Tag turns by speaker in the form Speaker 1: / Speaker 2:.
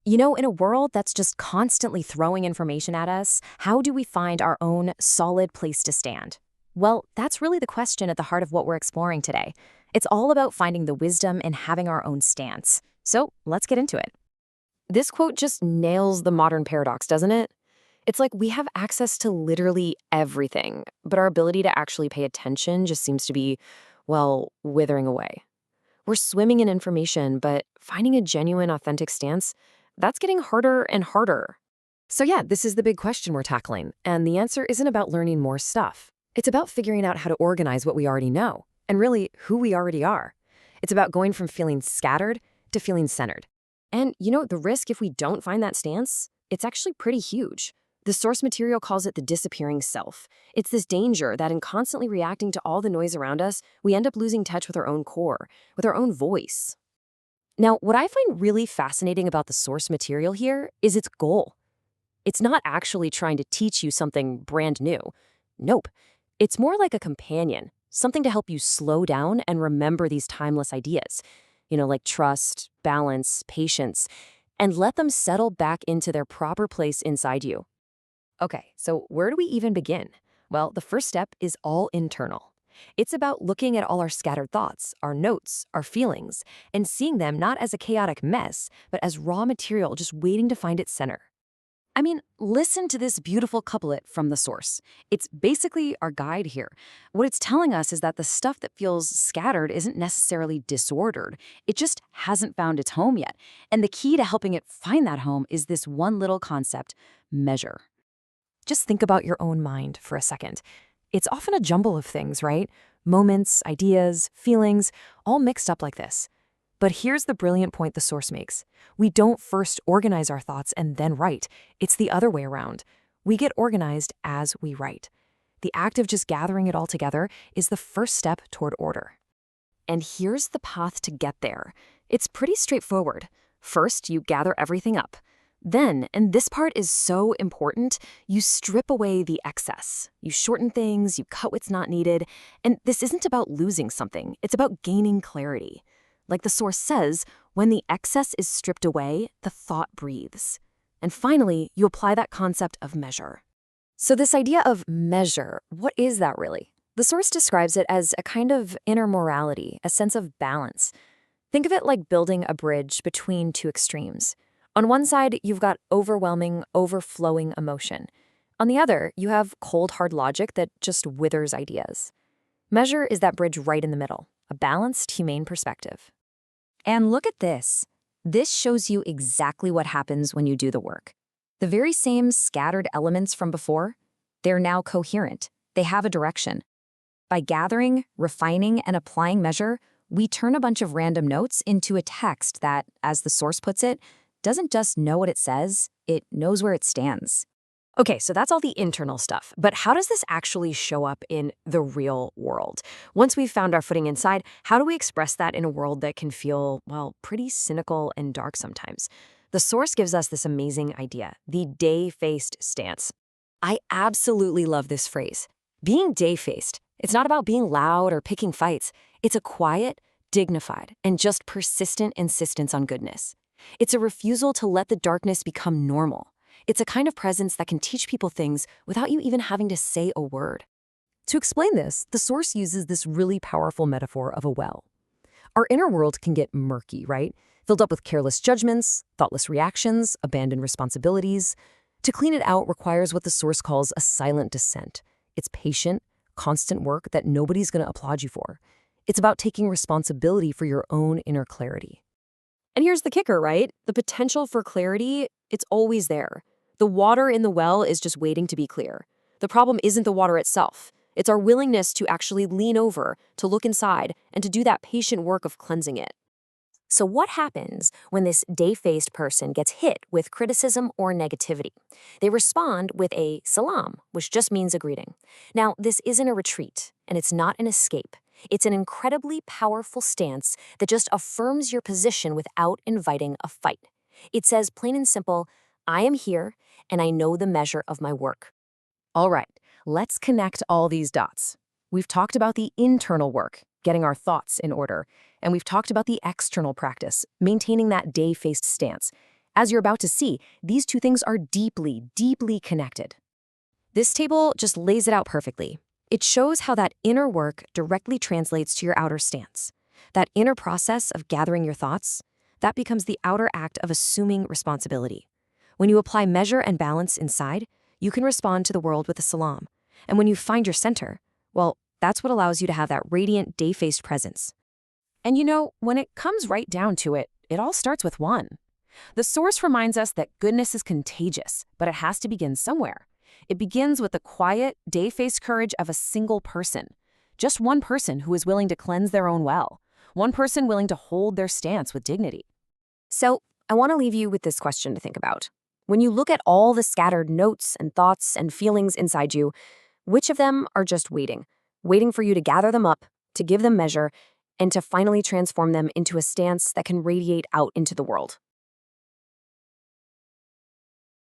Speaker 1: In a world that's just constantly throwing information at us, how do we find our own solid place to stand? Well, that's really the question at the heart of what we're exploring today. It's all about finding the wisdom in having our own stance. So let's get into it. This quote just nails the modern paradox, doesn't it? It's like we have access to literally everything, but our ability to actually pay attention just seems to be, well, withering away. We're swimming in information, but finding a genuine, authentic stance, that's getting harder and harder. So yeah, this is the big question we're tackling, and the answer isn't about learning more stuff. It's about figuring out how to organize what we already know, and really who we already are. It's about going from feeling scattered to feeling centered. And the risk if we don't find that stance, it's actually pretty huge. The source material calls it the disappearing self. It's this danger that in constantly reacting to all the noise around us, we end up losing touch with our own core, with our own voice. Now, what I find really fascinating about the source material here is its goal. It's not actually trying to teach you something brand new. Nope. It's more like a companion, something to help you slow down and remember these timeless ideas, like trust, balance, patience, and let them settle back into their proper place inside you. Okay, so where do we even begin? Well, the first step is all internal. It's about looking at all our scattered thoughts, our notes, our feelings, and seeing them not as a chaotic mess, but as raw material just waiting to find its center. I mean, listen to this beautiful couplet from the source. It's basically our guide here. What it's telling us is that the stuff that feels scattered isn't necessarily disordered. It just hasn't found its home yet. And the key to helping it find that home is this one little concept: measure. Just think about your own mind for a second. It's often a jumble of things, right? Moments, ideas, feelings, all mixed up like this. But here's the brilliant point the source makes. We don't first organize our thoughts and then write. It's the other way around. We get organized as we write. The act of just gathering it all together is the first step toward order. And here's the path to get there. It's pretty straightforward. First, you gather everything up. Then, and this part is so important, you strip away the excess. You shorten things, you cut what's not needed, and this isn't about losing something, it's about gaining clarity. Like the source says, when the excess is stripped away, the thought breathes. And finally, you apply that concept of measure. So this idea of measure, what is that really? The source describes it as a kind of inner morality, a sense of balance. Think of it like building a bridge between two extremes. On one side, you've got overwhelming, overflowing emotion. On the other, you have cold, hard logic that just withers ideas. Measure is that bridge right in the middle, a balanced, humane perspective. And look at this. This shows you exactly what happens when you do the work. The very same scattered elements from before, they're now coherent. They have a direction. By gathering, refining, and applying measure, we turn a bunch of random notes into a text that, as the source puts it, doesn't just know what it says, it knows where it stands. Okay, so that's all the internal stuff, but how does this actually show up in the real world? Once we've found our footing inside, how do we express that in a world that can feel, well, pretty cynical and dark sometimes? The source gives us this amazing idea, the day-faced stance. I absolutely love this phrase. Being day-faced, it's not about being loud or picking fights. It's a quiet, dignified, and just persistent insistence on goodness. It's a refusal to let the darkness become normal. It's a kind of presence that can teach people things without you even having to say a word. To explain this, the source uses this really powerful metaphor of a well. Our inner world can get murky, right? Filled up with careless judgments, thoughtless reactions, abandoned responsibilities. To clean it out requires what the source calls a silent descent. It's patient, constant work that nobody's going to applaud you for. It's about taking responsibility for your own inner clarity. And here's the kicker, right? The potential for clarity, it's always there. The water in the well is just waiting to be clear. The problem isn't the water itself. It's our willingness to actually lean over, to look inside, and to do that patient work of cleansing it. So what happens when this day-faced person gets hit with criticism or negativity? They respond with a salam, which just means a greeting. Now, this isn't a retreat, and it's not an escape. It's an incredibly powerful stance that just affirms your position without inviting a fight. It says, plain and simple, I am here, and I know the measure of my work. All right, let's connect all these dots. We've talked about the internal work, getting our thoughts in order, and we've talked about the external practice, maintaining that day-faced stance. As you're about to see, these two things are deeply, deeply connected. This table just lays it out perfectly. It shows how that inner work directly translates to your outer stance. That inner process of gathering your thoughts, that becomes the outer act of assuming responsibility. When you apply measure and balance inside, you can respond to the world with a salam. And when you find your center, well, that's what allows you to have that radiant, day-faced presence. And when it comes right down to it, it all starts with one. The Source reminds us that goodness is contagious, but it has to begin somewhere. It begins with the quiet, day-faced courage of a single person. Just one person who is willing to cleanse their own well. One person willing to hold their stance with dignity. So, I want to leave you with this question to think about. When you look at all the scattered notes and thoughts and feelings inside you, which of them are just waiting for you to gather them up, to give them measure, and to finally transform them into a stance that can radiate out into the world?